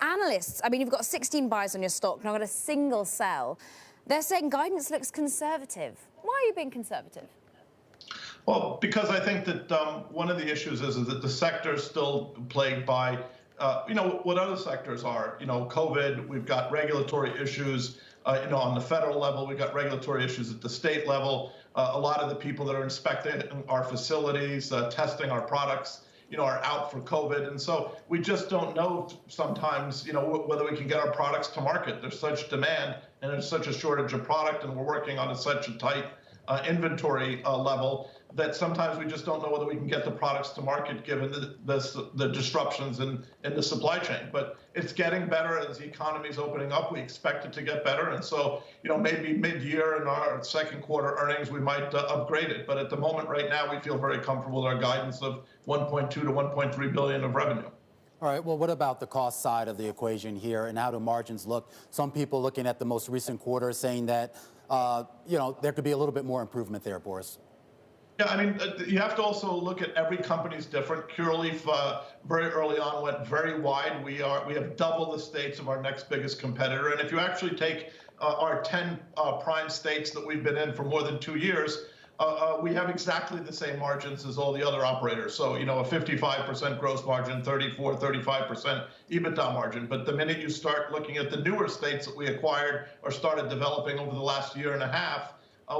analysts, I mean, you've got 16 buys on your stock, not got a single sell. They're saying guidance looks conservative. Why are you being conservative? Well, because I think that one of the issues is that the sector is still plagued by, what other sectors are. COVID, we've got regulatory issues, on the federal level, we've got regulatory issues at the state level. A lot of the people that are inspecting our facilities, testing our products, are out for COVID. And so we just don't know sometimes, whether we can get our products to market. There's such demand and there's such a shortage of product, and we're working on such a tight inventory level that sometimes we just don't know whether we can get the products to market given the disruptions in the supply chain. But it's getting better as the economy is opening up. We expect it to get better. And so, maybe mid-year in our second quarter earnings, we might upgrade it. But at the moment right now, we feel very comfortable with our guidance of 1.2 to 1.3 billion of revenue. All right, well, what about the cost side of the equation here, and how do margins look? Some people looking at the most recent quarter saying that, there could be a little bit more improvement there, Boris. Yeah, I mean, you have to also look at every company's different. Curaleaf very early on went very wide. We have double the states of our next biggest competitor. And if you actually take our 10 prime states that we've been in for more than 2 years, we have exactly the same margins as all the other operators. So, a 55% gross margin, 35% EBITDA margin. But the minute you start looking at the newer states that we acquired or started developing over the last year and a half,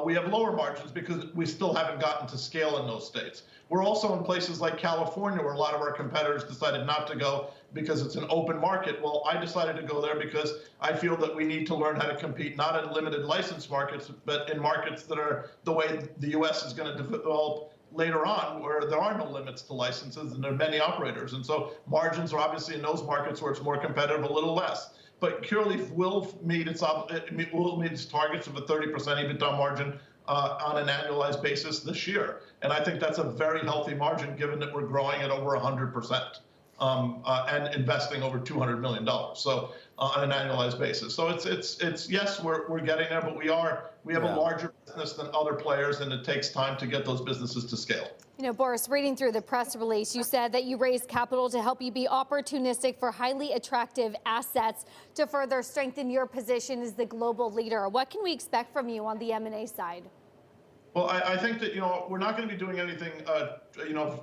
we have lower margins because we still haven't gotten to scale in those states. We're also in places like California, where a lot of our competitors decided not to go because it's an open market. Well, I decided to go there because I feel that we need to learn how to compete, not in limited license markets, but in markets that are the way the U.S. is going to develop later on, where there are no limits to licenses and there are many operators. And so margins are obviously in those markets where it's more competitive, a little less. But Curaleaf will meet its targets of a 30% EBITDA margin on an annualized basis this year. And I think that's a very healthy margin, given that we're growing at over 100% and investing over $200 million. So on an annualized basis. So it's yes, we're getting there, but we have a larger business than other players, and it takes time to get those businesses to scale. Boris, reading through the press release, you said that you raised capital to help you be opportunistic for highly attractive assets to further strengthen your position as the global leader. What can we expect from you on the M&A side? Well, I think that, we're not going to be doing anything,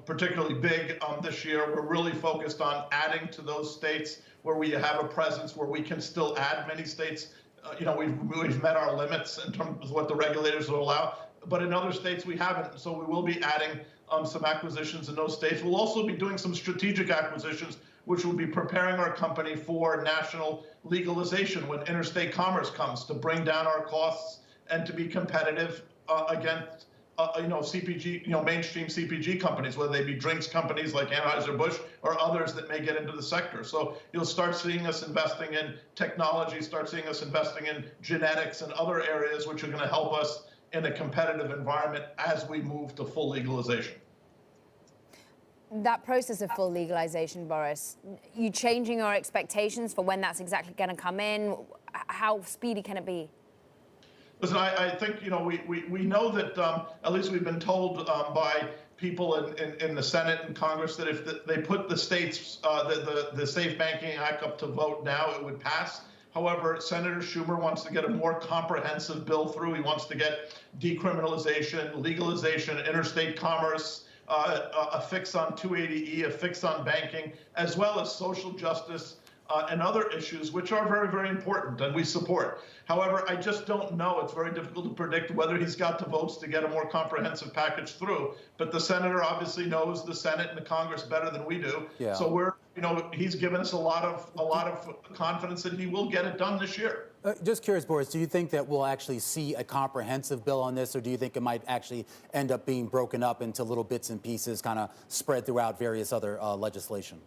particularly big this year. We're really focused on adding to those states where we have a presence, where we can still add many states. We've met our limits in terms of what the regulators will allow, but in other states we haven't. So we will be adding some acquisitions in those states. We'll also be doing some strategic acquisitions, which will be preparing our company for national legalization when interstate commerce comes, to bring down our costs and to be competitive against CPG, mainstream CPG companies, whether they be drinks companies like Anheuser-Busch or others that may get into the sector. So you'll start seeing us investing in technology, start seeing us investing in genetics and other areas which are going to help us in a competitive environment as we move to full legalization. That process of full legalization, Boris, you changing your expectations for when that's exactly going to come in? How speedy can it be? Listen, I think, we know that, at least we've been told by people in the Senate and Congress, that if they put the states, the Safe Banking Act up to vote now, it would pass. However, Senator Schumer wants to get a more comprehensive bill through. He wants to get decriminalization, legalization, interstate commerce, a fix on 280E, a fix on banking, as well as social justice and other issues, which are very, very important and we support. However, I just don't know. It's very difficult to predict whether he's got the votes to get a more comprehensive package through. But the senator obviously knows the Senate and the Congress better than we do. Yeah. So he's given us a lot of confidence that he will get it done this year. Just curious, Boris, do you think that we'll actually see a comprehensive bill on this, or do you think it might actually end up being broken up into little bits and pieces, kind of spread throughout various other legislation?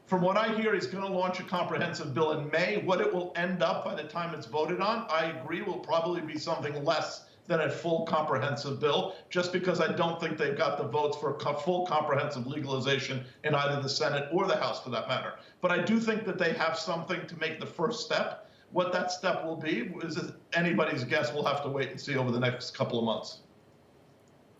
From what I hear, he's going to launch a comprehensive bill in May. What it will end up by the time it's voted on, I agree, will probably be something less than a full comprehensive bill, just because I don't think they've got the votes for full comprehensive legalization in either the Senate or the House, for that matter. But I do think that they have something to make the first step. What that step will be is anybody's guess. We'll have to wait and see over the next couple of months.